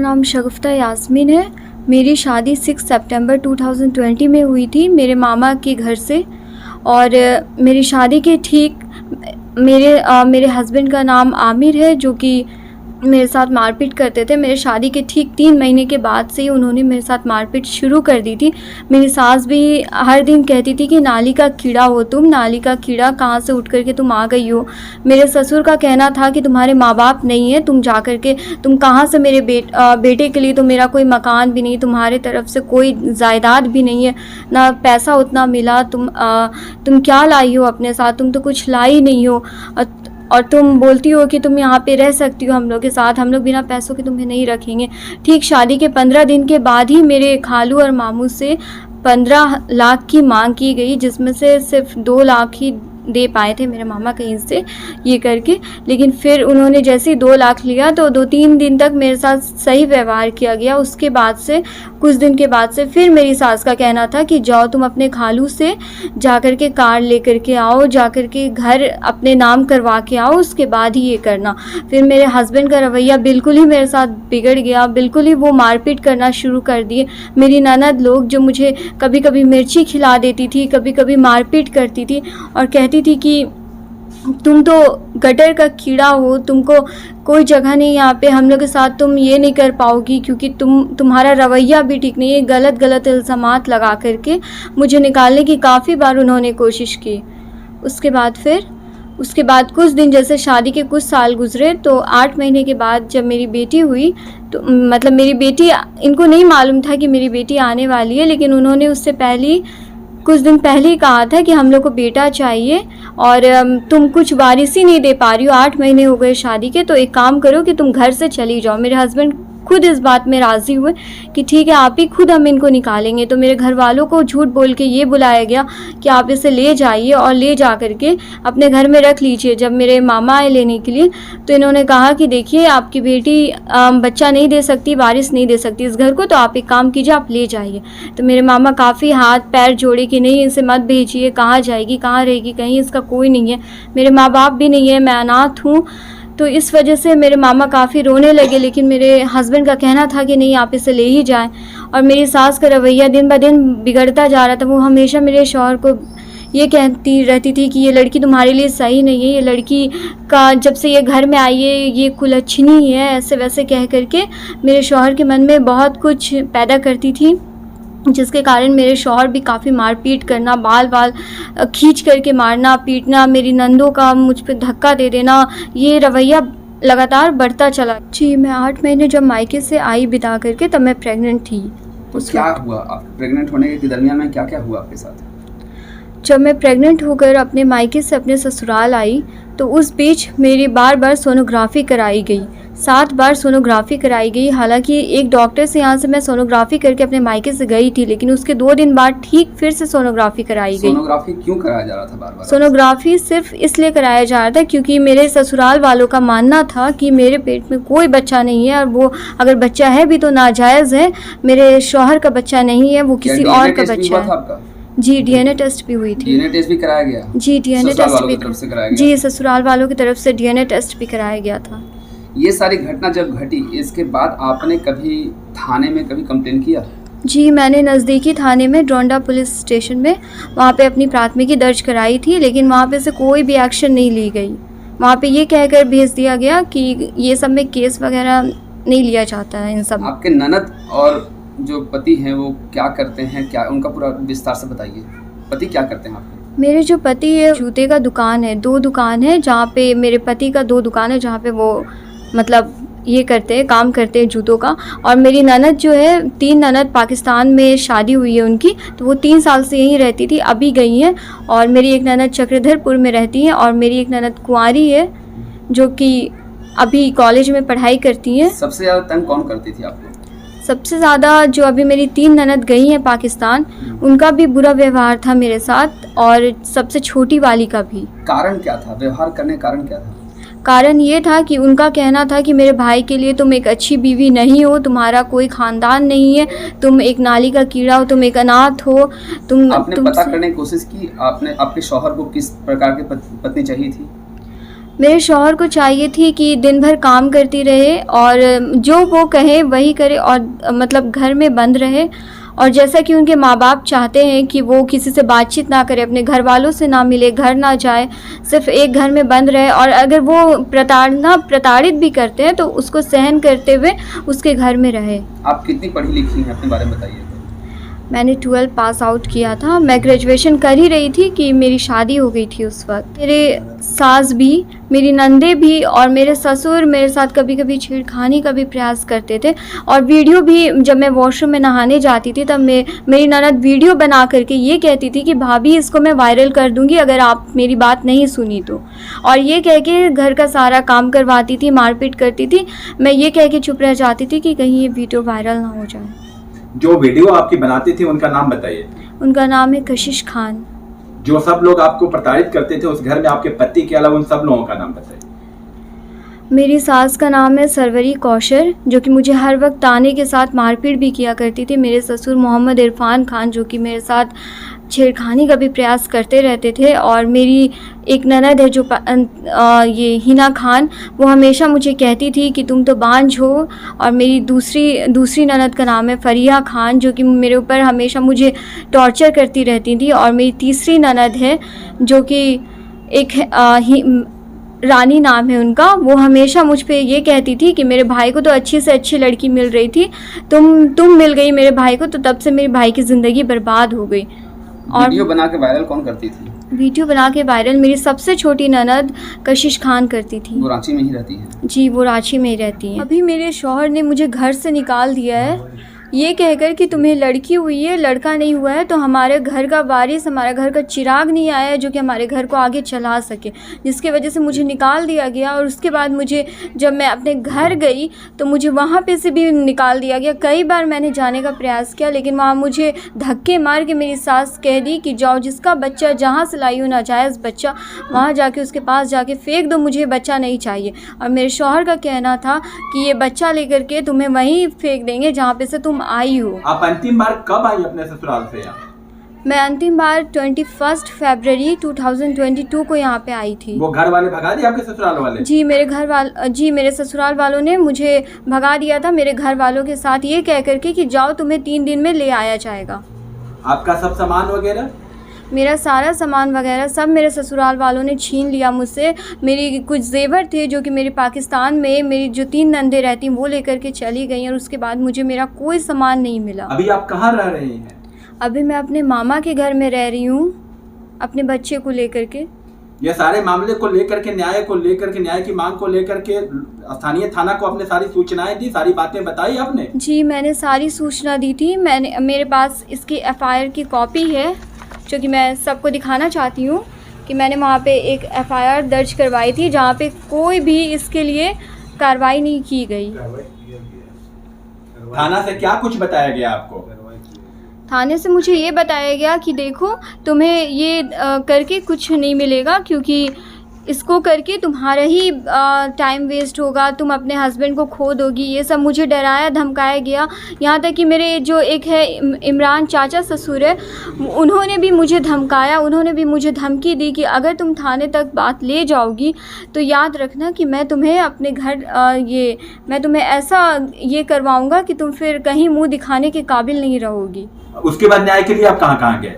नाम शगुफ्ता यास्मीन है। मेरी शादी 6 सितंबर 2020 में हुई थी मेरे मामा के घर से। और मेरी शादी के ठीक मेरे हस्बैंड का नाम आमिर है, जो कि मेरे साथ मारपीट करते थे। मेरे शादी के ठीक 3 महीने के बाद से ही उन्होंने मेरे साथ मारपीट शुरू कर दी थी। मेरी सास भी हर दिन कहती थी कि नाली का कीड़ा हो तुम, नाली का कीड़ा, कहाँ से उठ कर के तुम आ गई हो। मेरे ससुर का कहना था कि तुम्हारे माँ बाप नहीं है, तुम जा कर के तुम कहाँ से, मेरे बेटे के लिए तो मेरा कोई मकान भी नहीं, तुम्हारे तरफ से कोई जायदाद भी नहीं है, ना पैसा उतना मिला, तुम क्या लाई हो अपने साथ, तुम तो कुछ लाई नहीं हो, और तुम बोलती हो कि तुम यहाँ पे रह सकती हो हम लोग के साथ, हम लोग बिना पैसों के तुम्हें नहीं रखेंगे। ठीक शादी के 15 दिन के बाद ही मेरे खालू और मामू से 15 लाख की मांग की गई, जिसमें से सिर्फ 2 लाख ही दे पाए थे मेरे मामा कहीं से ये करके। लेकिन फिर उन्होंने जैसे ही 2 लाख लिया तो 2-3 दिन तक मेरे साथ सही व्यवहार किया गया। उसके बाद से कुछ दिन के बाद से फिर मेरी सास का कहना था कि जाओ तुम अपने खालू से जाकर के कार लेकर के आओ, जाकर के घर अपने नाम करवा के आओ, उसके बाद ही ये करना। फिर मेरे हस्बैंड का रवैया बिल्कुल ही मेरे साथ बिगड़ गया, बिल्कुल ही वो मारपीट करना शुरू कर दिए। मेरी ननद लोग जो मुझे कभी कभी मिर्ची खिला देती थी, कभी कभी मारपीट करती थी और कहती थी कि तुम तो गटर का कीड़ा हो, तुमको कोई जगह नहीं यहाँ पे, हम लोग के साथ तुम ये नहीं कर पाओगी क्योंकि तुम्हारा रवैया भी ठीक नहीं है। गलत गलत इल्ज़ामात लगा करके मुझे निकालने की काफ़ी बार उन्होंने कोशिश की। उसके बाद कुछ दिन, जैसे शादी के कुछ साल गुजरे, तो 8 महीने के बाद जब मेरी बेटी हुई, तो मतलब मेरी बेटी, इनको नहीं मालूम था कि मेरी बेटी आने वाली है, लेकिन उन्होंने उससे कुछ दिन पहले ही कहा था कि हम लोग को बेटा चाहिए और तुम कुछ वारिस ही नहीं दे पा रही हो, 8 महीने हो गए शादी के, तो एक काम करो कि तुम घर से चली जाओ। मेरे हस्बैंड खुद इस बात में राज़ी हुए कि ठीक है आप ही खुद हम इनको निकालेंगे। तो मेरे घर वालों को झूठ बोल के ये बुलाया गया कि आप इसे ले जाइए और ले जा करके अपने घर में रख लीजिए। जब मेरे मामा आए लेने के लिए तो इन्होंने कहा कि देखिए आपकी बेटी बच्चा नहीं दे सकती, वारिस नहीं दे सकती इस घर को, तो आप एक काम कीजिए, आप ले जाइए। तो मेरे मामा काफ़ी हाथ पैर जोड़े कि नहीं इसे मत भेजिए, कहाँ जाएगी, कहाँ रहेगी, कहीं इसका कोई नहीं है, मेरे माँ बाप भी नहीं है, मैं अनाथ हूँ। तो इस वजह से मेरे मामा काफ़ी रोने लगे, लेकिन मेरे हस्बैंड का कहना था कि नहीं आप इसे ले ही जाएं। और मेरी सास का रवैया दिन ब दिन बिगड़ता जा रहा था। वो हमेशा मेरे शौहर को ये कहती रहती थी कि ये लड़की तुम्हारे लिए सही नहीं है, ये लड़की का जब से ये घर में आई है ये कुलच्छनी है, ऐसे वैसे कह करके मेरे शौहर के मन में बहुत कुछ पैदा करती थी, जिसके कारण मेरे शौहर भी काफ़ी मारपीट करना, बाल खींच करके मारना, पीटना, मेरी नंदों का मुझ पे धक्का दे देना, ये रवैया लगातार बढ़ता चला। जी, मैं 8 महीने जब मायके से आई बिता करके, तब मैं प्रेग्नेंट थी। तो क्या हुआ आप प्रेग्नेंट होने के दरमियान में, क्या क्या हुआ आपके साथ? जब मैं प्रेग्नेंट होकर अपने मायके से अपने ससुराल आई तो उस बीच मेरी बार सोनोग्राफ़ी कराई गई, 7 बार सोनोग्राफ़ी कराई गई। हालांकि एक डॉक्टर से यहाँ से मैं सोनोग्राफ़ी करके अपने मायके से गई थी, लेकिन उसके 2 दिन बाद ठीक फिर से सोनोग्राफ़ी कराई गई। सोनोग्राफ़ी क्यों कराया जा रहा था बार-बार? सोनोग्राफ़ी सिर्फ इसलिए कराया जा रहा था क्योंकि मेरे ससुराल वालों का मानना था कि मेरे पेट में कोई बच्चा नहीं है, और वो अगर बच्चा है भी तो नाजायज़ है, मेरे शौहर का बच्चा नहीं है, वो किसी और का बच्चा है। जी, डीएनए टेस्ट भी हुई थी। डीएनए टेस्ट भी कराया गया? जी, डीएनए टेस्ट भी कराया गया। जी, ससुराल वालों की तरफ से डीएनए टेस्ट भी कराया गया था। ये सारी घटना जब घटी, इसके बाद आपने कभी थाने में कभी कंप्लेन किया? जी, मैंने नज़दीकी थाने में डोंडा पुलिस स्टेशन में वहाँ पे अपनी प्राथमिकी दर्ज कराई थी, लेकिन वहाँ पे से कोई भी एक्शन नहीं ली गई। वहाँ पे ये कहकर भेज दिया गया कि ये सब में केस वगैरह नहीं लिया जाता है इन सब। आपके ननद और जो पति हैं वो क्या करते हैं, क्या उनका पूरा विस्तार से बताइए। पति क्या करते हैं आपके? मेरे जो पति है, जूते का दुकान है, 2 दुकान है, जहाँ पे मेरे पति का 2 दुकान है, जहाँ पे वो मतलब ये करते हैं, काम करते हैं जूतों का। और मेरी ननद जो है, 3 ननद पाकिस्तान में शादी हुई है उनकी, तो वो 3 साल से यहीं रहती थी, अभी गई हैं। और मेरी एक ननद चक्रधरपुर में रहती हैं, और मेरी एक ननद कुंवारी है जो कि अभी कॉलेज में पढ़ाई करती हैं। सबसे ज़्यादा तंग कौन करती थी आपको? सबसे ज़्यादा जो अभी मेरी 3 ननद गई हैं पाकिस्तान, उनका भी बुरा व्यवहार था मेरे साथ, और सबसे छोटी वाली का भी। कारण क्या था? व्यवहार करने का कारण क्या था? कारण ये था कि उनका कहना था कि मेरे भाई के लिए तुम एक अच्छी बीवी नहीं हो, तुम्हारा कोई ख़ानदान नहीं है, तुम एक नाली का कीड़ा हो, तुम एक अनाथ हो। आपने पता करने की कोशिश की आपने आपके शौहर को किस प्रकार की पत्नी चाहिए थी? मेरे शौहर को चाहिए थी कि दिन भर काम करती रहे और जो वो कहे वही करे और मतलब घर में बंद रहे, और जैसा कि उनके माँ बाप चाहते हैं कि वो किसी से बातचीत ना करे, अपने घर वालों से ना मिले, घर ना जाए, सिर्फ एक घर में बंद रहे, और अगर वो प्रताड़ित भी करते हैं तो उसको सहन करते हुए उसके घर में रहे। आप कितनी पढ़ी लिखी हैं, अपने बारे में बताइए। मैंने 12 पास आउट किया था। मैं ग्रेजुएशन कर ही रही थी कि मेरी शादी हो गई थी उस वक्त। मेरे सास भी, मेरी नंदे भी और मेरे ससुर मेरे साथ कभी कभी छेड़खानी का भी प्रयास करते थे, और वीडियो भी, जब मैं वॉशरूम में नहाने जाती थी तब मेरी ननद वीडियो बना करके ये कहती थी कि भाभी इसको मैं वायरल कर दूंगी अगर आप मेरी बात नहीं सुनी तो, और ये कह के घर का सारा काम करवाती थी, मारपीट करती थी। मैं ये कह के चुप रह जाती थी कि कहीं ये वीडियो वायरल ना हो जाए। जो वीडियो आपकी बनाती थी उनका नाम बताइए। उनका नाम है कशिश खान। जो सब लोग आपको प्रताड़ित करते थे उस घर में आपके पति के अलावा उन सब लोगों का नाम बताइए। मेरी सास का नाम है सरवरी कौशर, जो कि मुझे हर वक्त ताने के साथ मारपीट भी किया करती थी। मेरे ससुर मोहम्मद इरफान खान, जो कि मेरे साथ छेड़खानी का भी प्रयास करते रहते थे। और मेरी एक ननद है जो ये हिना खान, वो हमेशा मुझे कहती थी कि तुम तो बांझ हो। और मेरी दूसरी ननद का नाम है फरिया खान, जो कि मेरे ऊपर हमेशा मुझे टॉर्चर करती रहती थी। और मेरी तीसरी ननद है जो कि एक रानी नाम है उनका, वो हमेशा मुझ पे ये कहती थी कि मेरे भाई को तो अच्छी से अच्छी लड़की मिल रही थी, तुम मिल गई मेरे भाई को, तो तब से मेरे भाई की ज़िंदगी बर्बाद हो गई। और वीडियो बना के वायरल कौन करती थी? वीडियो बना के वायरल मेरी सबसे छोटी ननद कशिश खान करती थी। वो रांची में ही रहती है? जी, वो रांची में ही रहती हैं। अभी मेरे शौहर ने मुझे घर से निकाल दिया है ये कहकर कि तुम्हें लड़की हुई है, लड़का नहीं हुआ है, तो हमारे घर का वारिस, हमारा घर का चिराग नहीं आया है जो कि हमारे घर को आगे चला सके, जिसकी वजह से मुझे निकाल दिया गया। और उसके बाद मुझे, जब मैं अपने घर गई तो मुझे वहाँ पे से भी निकाल दिया गया। कई बार मैंने जाने का प्रयास किया, लेकिन वहाँ मुझे धक्के मार के मेरी सास कह दी कि जाओ, जिसका बच्चा जहाँ से लाई हो नाजायज़ बच्चा, वहाँ जाके उसके पास जाके फेंक दो, मुझे बच्चा नहीं चाहिए। और मेरे शौहर का कहना था कि ये बच्चा लेकर के तुम्हें वहीं फेंक देंगे जहाँ पे से तुम आई हो। आप अंतिम बार कब आई अपने ससुराल से यहाँ? मैं अंतिम बार 21 फरवरी 2022 को यहाँ पे आई थी। वो घर वाले भगा दिए आपके ससुराल वाले? जी, मेरे ससुराल वालों ने मुझे भगा दिया था, मेरे घर वालों के साथ ये कह करके कि जाओ, तुम्हें 3 दिन में ले आया जाएगा। आपका सब सामान वगैरह? मेरा सारा सामान वगैरह सब मेरे ससुराल वालों ने छीन लिया मुझसे। मेरी कुछ जेवर थे जो कि मेरे पाकिस्तान में मेरी जो 3 नंदे रहती वो लेकर के चली गई, और उसके बाद मुझे मेरा कोई सामान नहीं मिला। अभी आप कहाँ रह रहे हैं? अभी मैं अपने मामा के घर में रह रही हूँ, अपने बच्चे को लेकर के। ये सारे मामले को लेकर के, न्याय की मांग को लेकर के स्थानीय थाना को आपने सारी सूचनाएं दी, सारी बातें बताई आपने? जी, मैंने सारी सूचना दी थी। मेरे पास इसकी FIR की कॉपी है, जो कि मैं सबको दिखाना चाहती हूँ कि मैंने वहाँ पे एक FIR दर्ज करवाई थी, जहाँ पे कोई भी इसके लिए कार्रवाई नहीं की गई। थाना से क्या कुछ बताया गया आपको? थाने से मुझे ये बताया गया कि देखो, तुम्हें ये करके कुछ नहीं मिलेगा, क्योंकि इसको करके तुम्हारा ही टाइम वेस्ट होगा, तुम अपने हस्बैंड को खो दोगी। ये सब मुझे डराया धमकाया गया। यहाँ तक कि मेरे जो एक है इमरान चाचा ससुर है, उन्होंने भी मुझे धमकाया, उन्होंने भी मुझे धमकी दी कि अगर तुम थाने तक बात ले जाओगी तो याद रखना कि मैं तुम्हें अपने घर मैं तुम्हें ऐसा ये करवाऊँगा कि तुम फिर कहीं मुँह दिखाने के काबिल नहीं रहोगी। उसके बाद न्याय के लिए आप कहाँ गए?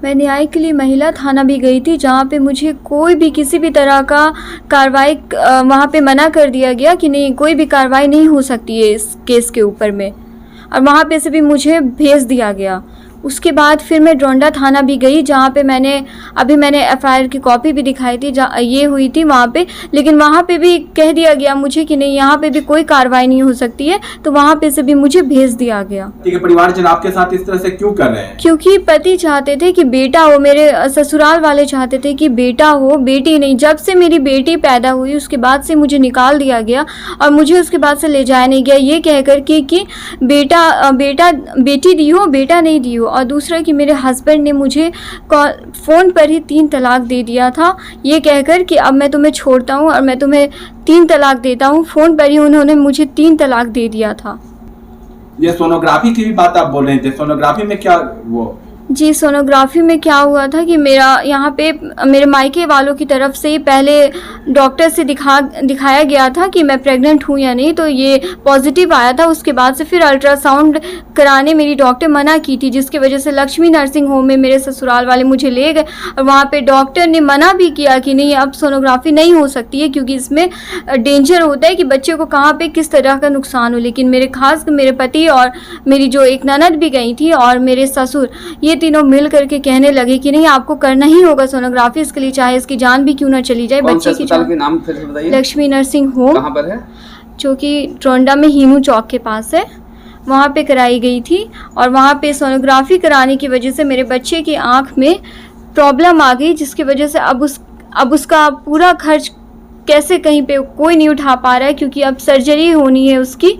मैं न्याय के लिए महिला थाना भी गई थी, जहाँ पे मुझे कोई भी किसी भी तरह का कार्रवाई, वहाँ पे मना कर दिया गया कि नहीं, कोई भी कार्रवाई नहीं हो सकती है इस केस के ऊपर में, और वहाँ पे से भी मुझे भेज दिया गया। उसके बाद फिर मैं डोंडा थाना भी गई, जहाँ पे मैंने FIR की कॉपी भी दिखाई थी, ये हुई थी वहाँ पे, लेकिन वहाँ पे भी कह दिया गया मुझे कि नहीं, यहाँ पे भी कोई कार्रवाई नहीं हो सकती है, तो वहाँ पे से भी मुझे भेज दिया गया। ठीक है, परिवारजन आपके साथ इस तरह से क्यों कर रहे हैं? क्योंकि पति चाहते थे कि बेटा हो, मेरे ससुराल वाले चाहते थे कि बेटा हो, बेटी नहीं। जब से मेरी बेटी पैदा हुई उसके बाद से मुझे निकाल दिया गया, और मुझे उसके बाद से ले जाया नहीं गया, ये कह कर के कि बेटी दियो, बेटा नहीं दियो। और दूसरा कि मेरे हस्बैंड ने मुझे फ़ोन पर ही 3 तलाक दे दिया था, ये कहकर कि अब मैं तुम्हें छोड़ता हूँ और मैं तुम्हें 3 तलाक देता हूँ। फ़ोन पर ही उन्होंने मुझे 3 तलाक दे दिया था। ये सोनोग्राफी की भी बात आप बोल रहे थे, सोनोग्राफी में क्या वो जी, सोनोग्राफ़ी में क्या हुआ था कि मेरा यहाँ पे मेरे मायके वालों की तरफ से ही पहले डॉक्टर से दिखाया गया था कि मैं प्रेग्नेंट हूँ या नहीं, तो ये पॉजिटिव आया था। उसके बाद से फिर अल्ट्रासाउंड कराने मेरी डॉक्टर मना की थी, जिसकी वजह से लक्ष्मी नर्सिंग होम में मेरे ससुराल वाले मुझे ले गए और वहाँ पे डॉक्टर ने मना भी किया कि नहीं, अब सोनोग्राफ़ी नहीं हो सकती है, क्योंकि इसमें डेंजर होता है कि बच्चे को कहाँ पे किस तरह का नुकसान हो। लेकिन मेरे पति और मेरी जो एक ननद भी गई थी और मेरे ससुर, ये तीनों मिल करके कहने लगे कि नहीं, आपको करना ही होगा सोनोग्राफी, इसके लिए चाहे इसकी जान भी क्यों ना चली जाए। कौन बच्चे से की अस्पताल जान। के नाम फिर से बताइए। लक्ष्मी नर्सिंग होम, कहाँ पर है? जो कि ट्रोंडा में हीनू चौक के पास है, वहाँ पे कराई गई थी। और वहाँ पे सोनोग्राफी कराने की वजह से मेरे बच्चे की आँख में प्रॉब्लम आ गई, जिसकी वजह से अब उसका पूरा खर्च कैसे कहीं पे कोई नहीं उठा पा रहा है, क्योंकि अब सर्जरी होनी है उसकी।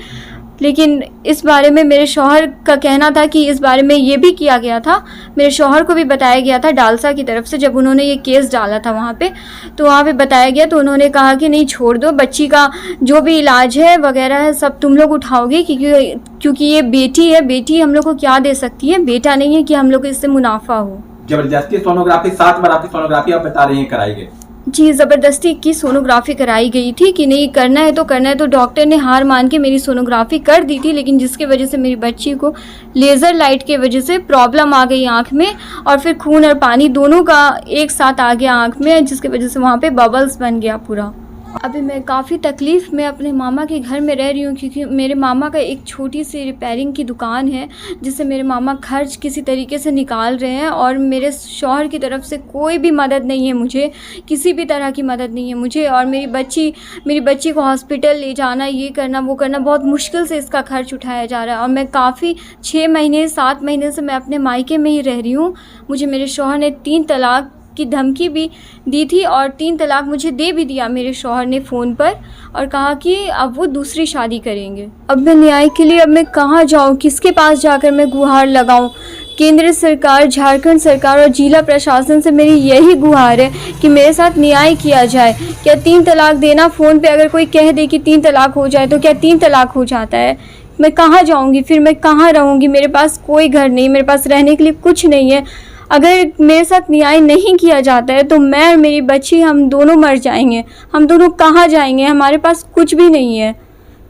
लेकिन इस बारे में मेरे शौहर का कहना था कि इस बारे में ये भी किया गया था, मेरे शौहर को भी बताया गया था डालसा की तरफ से, जब उन्होंने ये केस डाला था वहाँ पे, तो वहाँ पे बताया गया, तो उन्होंने कहा कि नहीं, छोड़ दो, बच्ची का जो भी इलाज है वगैरह है सब तुम लोग उठाओगे, क्योंकि ये बेटी है, बेटी हम लोग को क्या दे सकती है, बेटा नहीं है कि हम लोग को इससे मुनाफा हो। जबरदस्ती सोनोग्राफी 7 बार आपकी सोनोग्राफी आप बता रही हैं कराई गई? जी, ज़बरदस्ती की सोनोग्राफ़ी कराई गई थी कि नहीं, करना है तो डॉक्टर ने हार मान के मेरी सोनोग्राफ़ी कर दी थी। लेकिन जिसकी वजह से मेरी बच्ची को लेज़र लाइट की वजह से प्रॉब्लम आ गई आँख में, और फिर खून और पानी दोनों का एक साथ आ गया आँख में, जिसकी वजह से वहाँ पे बबल्स बन गया पूरा। अभी मैं काफ़ी तकलीफ़ में अपने मामा के घर में रह रही हूँ, क्योंकि मेरे मामा का एक छोटी सी रिपेयरिंग की दुकान है, जिससे मेरे मामा खर्च किसी तरीके से निकाल रहे हैं। और मेरे शौहर की तरफ से कोई भी मदद नहीं है मुझे, किसी भी तरह की मदद नहीं है मुझे। और मेरी बच्ची को हॉस्पिटल ले जाना, ये करना वो करना, बहुत मुश्किल से इसका खर्च उठाया जा रहा है। और मैं काफ़ी 6 महीने 7 महीने से मैं अपने मायके में ही रह रही हूँ। मुझे मेरे शौहर ने 3 तलाक की धमकी भी दी थी, और 3 तलाक मुझे दे भी दिया मेरे शौहर ने फ़ोन पर, और कहा कि अब वो दूसरी शादी करेंगे। अब मैं न्याय के लिए, अब मैं कहाँ जाऊँ, किसके पास जाकर मैं गुहार लगाऊँ? केंद्र सरकार, झारखंड सरकार और जिला प्रशासन से मेरी यही गुहार है कि मेरे साथ न्याय किया जाए। क्या 3 तलाक देना, फ़ोन पे अगर कोई कह दे कि 3 तलाक हो जाए, तो क्या 3 तलाक हो जाता है? मैं कहाँ जाऊँगी, फिर मैं कहाँ रहूँगी? मेरे पास कोई घर नहीं, मेरे पास रहने के लिए कुछ नहीं है। अगर मेरे साथ न्याय नहीं किया जाता है तो मैं और मेरी बच्ची, हम दोनों मर जाएंगे। हम दोनों कहाँ जाएंगे? हमारे पास कुछ भी नहीं है।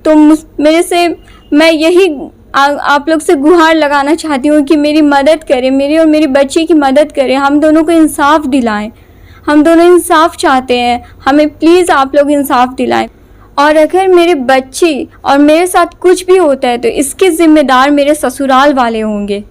तो मैं यही आप लोग से गुहार लगाना चाहती हूँ कि मेरी मदद करें, मेरी और मेरी बच्ची की मदद करें, हम दोनों को इंसाफ दिलाएं। हम दोनों इंसाफ चाहते हैं, हमें प्लीज़ आप लोग इंसाफ दिलाएं। और अगर मेरे बच्ची और मेरे साथ कुछ भी होता है तो इसके ज़िम्मेदार मेरे ससुराल वाले होंगे।